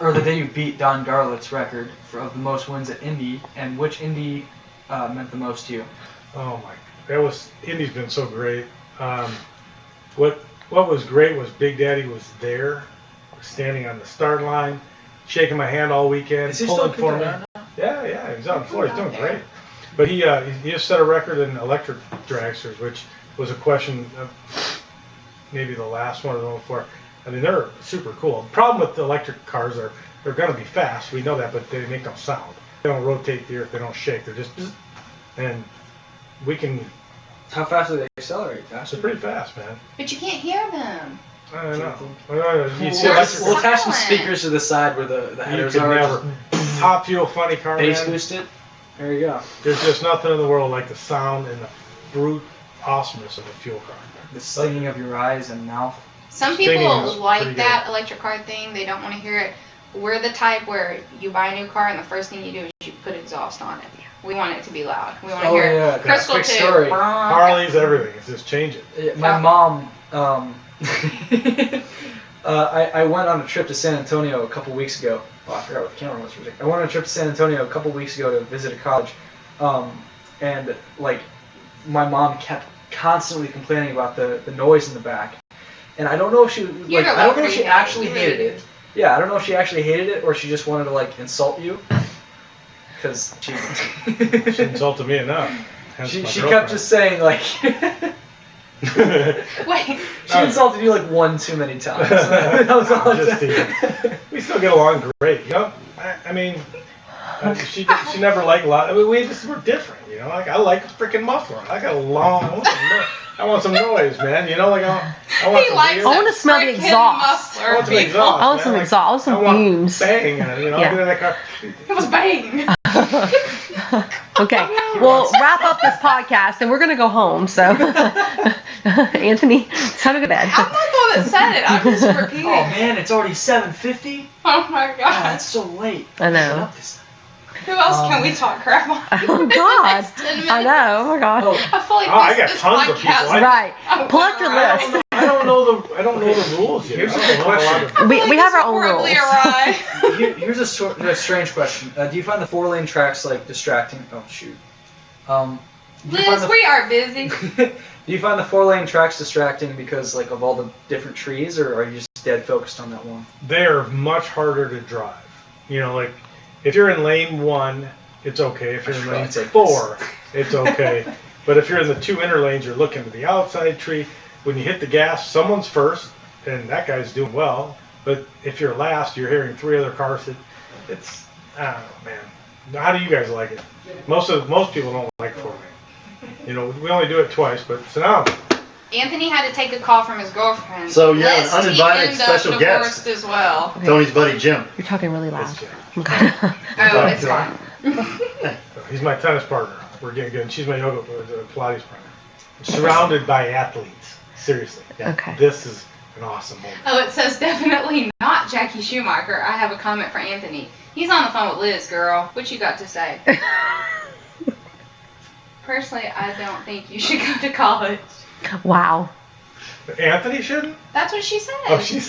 or the day you beat Don Garlick's record of the most wins at Indy, and which Indy meant the most to you? Oh my! Indy's been so great. What was great was Big Daddy was there, standing on the start line, shaking my hand all weekend, Is he pulling still for me. around? Yeah, he's on the floor. He's doing There. great. But he just set a record in electric dragsters, which was a question of maybe the last one or the one before. I mean, they're super cool. The problem with the electric cars they're going to be fast. We know that, but they make no sound. They don't rotate the earth. They don't shake. They're just, and we can. How fast do they accelerate? They're Faster. pretty fast, man. But you can't hear them. I don't know. You see We'll- electric We'll attach some Silent. speakers to the side where the You headers could are. never. Top fuel funny car, Bass man. boost it. There you go. There's just nothing in the world like the sound and the brute awesomeness of a fuel car. The stinging of your eyes and mouth. Some Stinging people is like pretty that electric car thing. They don't want to hear it. We're the type where you buy a new car and the first thing you do is you put exhaust on it. We want it to be loud. We want to Oh, hear yeah, it. Crystal quick too. story. Harley's everything. It's just change it. Yeah, my mom. I went on a trip to San Antonio a couple weeks ago. Oh, I forgot what the camera was for a second. I went on a trip to San Antonio a couple weeks ago to visit a college, and like my mom kept constantly complaining about the noise in the back, and I don't know if she You're like I don't know if lucky. she actually You hated really it. Yeah, I don't know if she actually hated it or she just wanted to like insult you, because she She insulted me enough. Hence she my kept girlfriend. just saying like. Wait. She insulted you like one too many times. That was all I'm just teasing. We still get along great. You know, I mean, she never liked a lot. I mean, we're different. You know, like I like a freaking muffler. I got a long. I want some noise, man. You know, like I want He some likes weird- I wanna smell the freaking exhaust. I want some people. exhaust. I want man. some Like, exhaust. I want some I want fumes. bang in it. You know, Yeah. get in that car. It was bang. Okay, we'll wrap up this podcast and we're gonna go home. So, Anthony, it's time to go to bed. I'm not the one that said it. I'm just repeating. Oh man, it's already 7:50. Oh my God, god. that's so late. I know. What up this- Who else can we talk crap on? Oh in the God, next 10 minutes? I know. Oh my God. Oh, I feel like I got this tons of podcast. people. Right. I'm Pull up your around. list. I don't know the rules yet. Here's a I good don't know a lot question. of- I feel We like have this our is own horribly rules. awry. Here's a strange question. Do you find the 4-lane tracks like distracting? Oh shoot. Do you find Liz, we are busy. do you find the 4-lane tracks distracting because like of all the different trees, or are you just dead focused on that one? They're much harder to drive. You know, like if you're in lane 1, it's okay. If you're in lane It's like 4, it's okay. But if you're in the 2 inner lanes, you're looking to the outside tree. When you hit the gas, someone's first, and that guy's doing well. But if you're last, you're hearing 3 other cars. It's I don't know, man. How do you guys like it? Most people don't like 4-lane. You know, we only do it twice, but so now. Anthony had to take a call from his girlfriend. So, yeah, an lest he uninvited end up special divorced guest. as well. Tony's buddy Jim. You're talking really loud. It's Jim. Okay. Oh, it's fine. He's my tennis partner. We're getting good. And she's my yoga Pilates partner. Surrounded by athletes. Seriously. Yeah. Okay. This is an awesome moment. Oh, it says definitely not not Jackie Schumacher, I have a comment for Anthony. He's on the phone with Liz, girl. What you got to say? Personally, I don't think you should go to college. Wow. Anthony shouldn't? That's what she said. Oh, she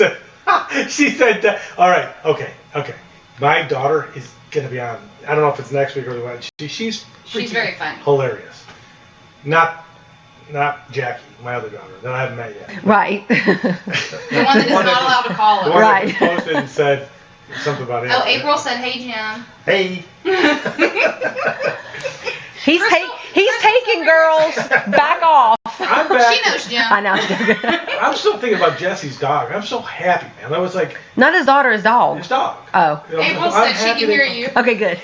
said that. All right, okay. My daughter is gonna be on. I don't know if it's next week or the one. She's freaking very funny. hilarious. Not Jackie, my other daughter that I haven't met yet. Right. The one that is not allowed to call The him. one Right. that posted and said something about it. Oh, April said, "Hey, Jim." Hey. He's taking girls. Back off. I'm back. She knows Jim. I know. I'm still thinking about Jesse's dog. I'm so happy, man. I was like, Not his daughter, his dog. his dog. Oh. You know, April I'm said she happy can that- hear you. Okay, good.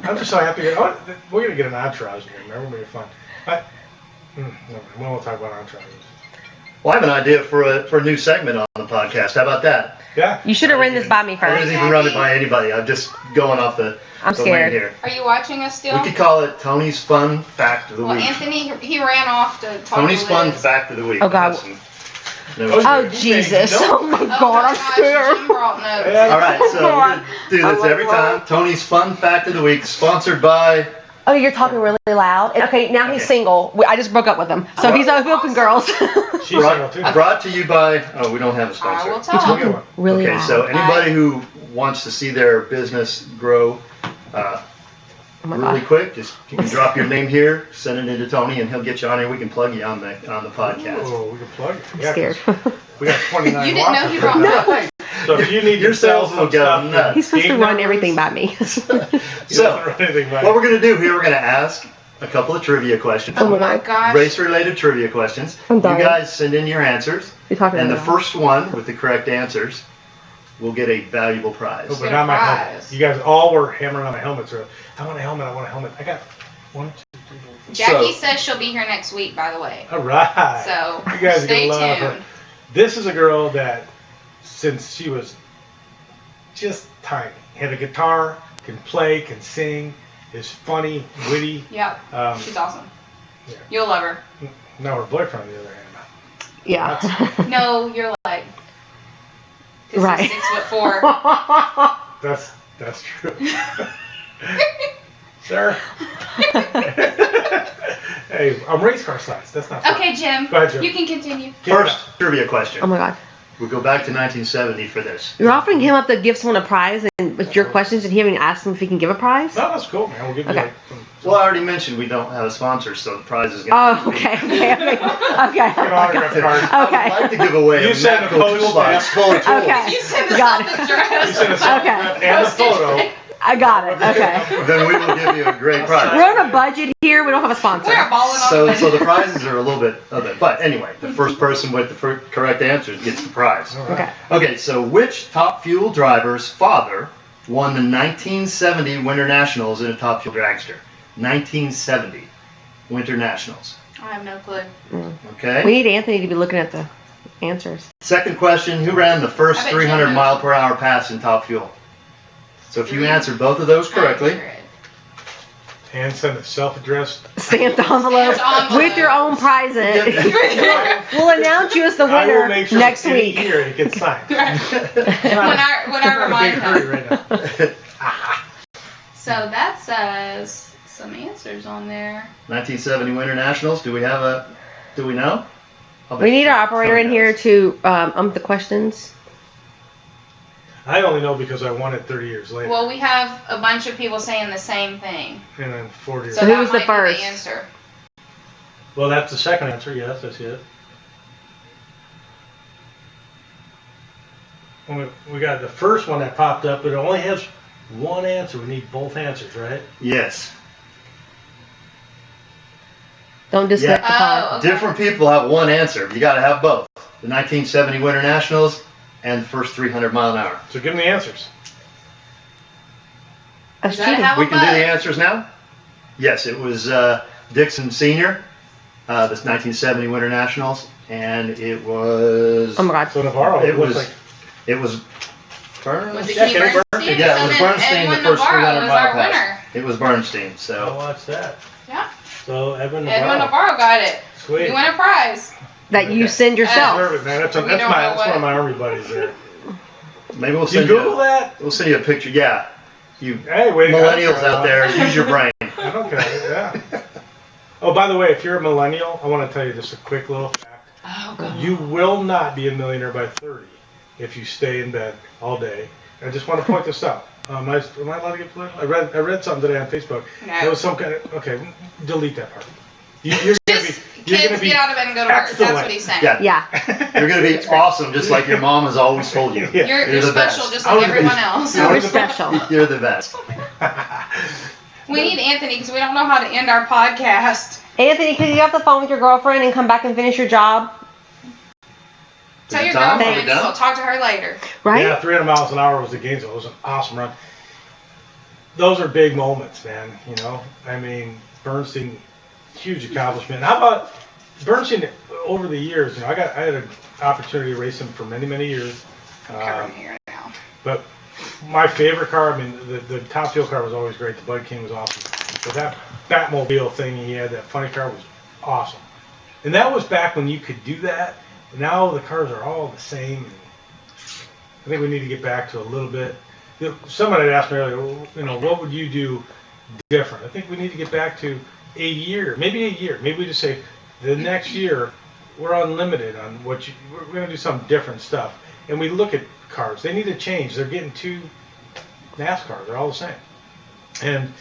I'm just so happy. We're gonna get an entourage here. Remember, it'll be fun. Never mind. We won't talk about entourages. Well, I have an idea for a new segment on the podcast. How about that? Yeah. You should have ran this by me I first. didn't even run it by anybody. I'm just going off the I'm the scared. lane here. Are you watching us still? We could call it Tony's Fun Fact of the Well, Week. Anthony, he ran off to talk Tony's to Fun Liz. Fact of the Week. Oh, God. Listen. No, Oh, Jesus. No. Oh, my Oh, God, I'm gosh, scared. Jim brought notes. Yeah. All right, so we're gonna do Oh this my every God. time. Tony's Fun Fact of the Week, sponsored by. Oh, you're talking really loud. Okay, now he's Okay. single. I just broke up with him, so he's open girls. She's single too. Brought to you by. Oh, we don't have a I sponsor. will He's tell him. talking really Okay, loud. so anybody who wants to see their business grow Oh my really God. quick, just you can drop your name here, send it into Tony, and he'll get you on here. We can plug you on the podcast. Oh, we can plug it. I'm Yeah, scared. 'cause we got 29 You didn't know watches he right brought now. notes. So if you need Your to sell sales will some go stuff, nuts. He's supposed to game run numbers, everything by me. he doesn't So, run anything by what we're gonna do here, we're gonna ask a couple of trivia questions, Oh Oh my gosh. race-related trivia questions. I'm You dying. guys send in your answers, You're talking and the really loud. first one with the correct answers will get a valuable prize. Oh, but Get not a my helmet. prize. You guys all were hammering on my helmets. I want a helmet. I want a helmet. I got 1, 2, 3, 4. Jackie So- says she'll be here next week, by the way. All right. So you guys are stay gonna love her. tuned. This is a girl that, since she was just tiny, had a guitar, can play, can sing, is funny, witty. Yep. She's awesome. Yeah. You'll love her. Now her boyfriend, on the other hand. Yeah. No, you're like. 'cause Right. He's 6'4". That's true. Sir. Hey, I'm race car size. That's not fair. Okay, Jim. Go ahead, Jim. You can continue. First trivia question. Oh my God. We'll go back to 1970 for this. You're offering him up to give someone a prize, and with your questions, and he haven't even asked him if he can give a prize? No, that's cool, man. We'll give you Okay. like some. Well, I already mentioned we don't have a sponsor, so the prize is going Oh, okay. An autograph card. I Okay. would like to give away You a send a medical post toolbox stamp. full of tools. Okay. You send us Got all it. the dress. You send us Okay. and the photo. I got it. Okay. Then we will give you a great prize. We're on a budget here. We don't have a sponsor. We're balling on So the prizes are a little bit of it. But anyway, the first person with the correct answers gets the prize. All right. Okay. Okay, so which Top Fuel driver's father won the 1970 Winter Nationals in a Top Fuel dragster? 1970 Winter Nationals. I have no clue. Okay. We need Anthony to be looking at the answers. Second question, who ran the I first bet 300 Jim mile knows. per hour pass in Top Fuel? So if you answer both of those correctly, I'm sure it- And send a self-addressed. Stamped envelope Stamped envelope. with your own prize in it. We'll announce you as the I will winner make sure next in week. here it gets signed. when I remind him. Right now. So that says some answers on there. 1970 Winter Nationals. Do we know? I'll We bet need our Tony operator in knows. here to the questions. I only know because I won it 30 years later. Well, we have a bunch of people saying the same thing. And then 40 years So who that was the might first? be the answer. Well, that's the second answer. Yes, I see it. We got the first one that popped up, but it only has one answer. We need both answers, right? Yes. Don't disconnect the Oh, pod. okay. Different people have one answer. You got to have both. The 1970 Winter Nationals and the first 300 mile an hour. So give them the answers. That's You gotta cheating. have We a can do the buzz. answers now? Yes, it was Dixon Sr., this 1970 Winter Nationals, and it was... Oh my God. So Navarro, It looks was... like It was... Bern- Was it Yeah, Kenny Kenny Bernstein? Yeah, it So was then Bernstein, the Edwin first Navarro 300 was mile our pass. winner. It was Bernstein, I'll so... watch that. Yeah. So Edwin Edwin Navarro. Navarro got it. Sweet. You win a prize. That you Okay. send yourself. Perfect, man. That's We one don't know of what- my army buddies there. Maybe we'll Did you send Google you. that? We'll send you a picture. Yeah. You Hey, wait. millennials out there, use your brain. Okay, yeah. Oh, by the way, if you're a millennial, I want to tell you just a quick little fact. Oh, God. You will not be a millionaire by 30 if you stay in bed all day. I just want to point this out. Am I allowed to get political? I read something today on Facebook. No. There was some kind of, okay, delete that part. You're gonna Just be, you're kids gonna be get out of bed and go to work. That's excellent. what he's saying. Yeah. Yeah. You're gonna be awesome, just like your mom has always told you. Yeah. You're the special best. just like everyone else. You're special. You're the best. We need Anthony because we don't know how to end our podcast. Anthony, could you get off the phone with your girlfriend and come back and finish your job? Tell Is your it time? Are we girlfriend, done? so talk to her later. Right? Yeah, 300 miles an hour was the Gainesville. It was an awesome run. Those are big moments, man. You know, I mean, Bernstein, huge accomplishment. How about Bernstein over the years? You know, I had an opportunity to race him for many, many years. I'm covering here now. But my favorite car, I mean, the top fuel car was always great. The Bud King was awesome. But that Batmobile thing he had, that funny car, was awesome. And that was back when you could do that. Now the cars are all the same. And I think we need to get back to a little bit. You know, somebody had asked me earlier, well, you know, what would you do different? I think we need to get back to a year, maybe a year. Maybe we just say the next year we're unlimited on what we're going to do some different stuff. And we look at cars. They need to change. They're getting too NASCAR. They're all the same. And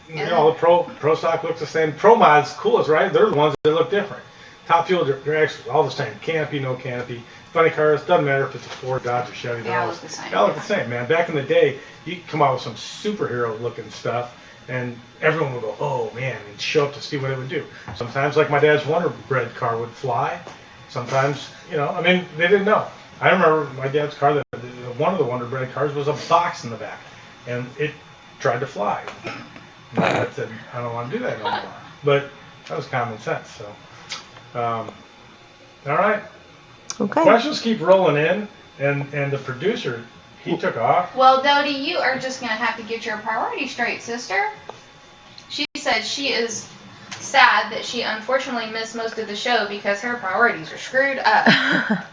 you know, the pro stock looks the same. Pro mods, coolest, right? They're the ones that look different. Top fuel, they're actually all the same. Canopy, no canopy. Funny cars, doesn't matter if it's a Ford, Dodge, or Chevy. They all look the same. They all look the same, man. Back in the day, you could come out with some superhero looking stuff, and everyone would go, oh man, and show up to see what it would do. Sometimes, like my dad's Wonder Bread car would fly. Sometimes, you know, I mean, they didn't know. I remember my dad's car, one of the Wonder Bread cars was a box in the back, and it tried to fly. And I said, I don't want to do that no more. But that was common sense. So, all right. Okay. Questions keep rolling in, and the producer, he took off. Well, Dodie, you are just going to have to get your priorities straight, sister. She said she is sad that she unfortunately missed most of the show because her priorities are screwed up.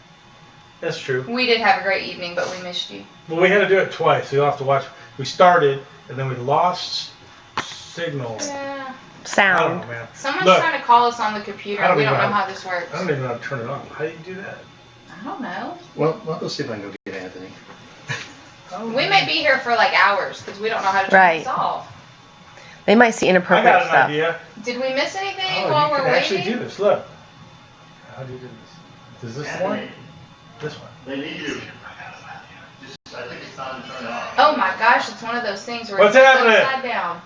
That's true. We did have a great evening, but we missed you. Well, we had to do it twice, so you'll have to watch. We started, and then we lost signal. Yeah. I don't Sound. know, man. Someone's Look, trying to call us on the computer. I don't We don't even know know. how this works. I don't even know how to turn it on. How do you do that? I don't know. Well, I'll go see if I can go get Anthony. We may be here for like hours because we don't know how to turn Right. this off. They might see I inappropriate got an stuff. idea. Did we miss anything Oh, while you we're can actually waiting? do this. Look. How do you do this? Is this the one? This one. They need you. Just, I think it's time to turn it off. Oh my gosh, it's one of those things where What's it's happening? upside down.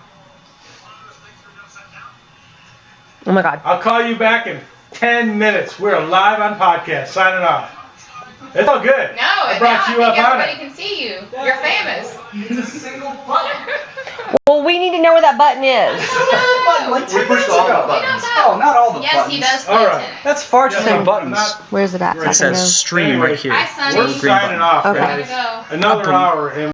Oh my God. I'll call you back in 10 minutes. We're live on podcast. Signing off. It's all good. No, I brought now you I up think on everybody it. can see you. You're famous. It's a single button. Well, we need to know where that button is. Like We 10 pushed minutes all the ago. We buttons. don't know. Oh, not all the Yes, buttons. he does play All right. tennis. That's far too Yeah, many I'm buttons. not- Where's it at? It So I It can says go. stream Anyway. right here. Hi, Sonny. We're Green signing button. off, Okay. guys. Gotta go. Another hour, and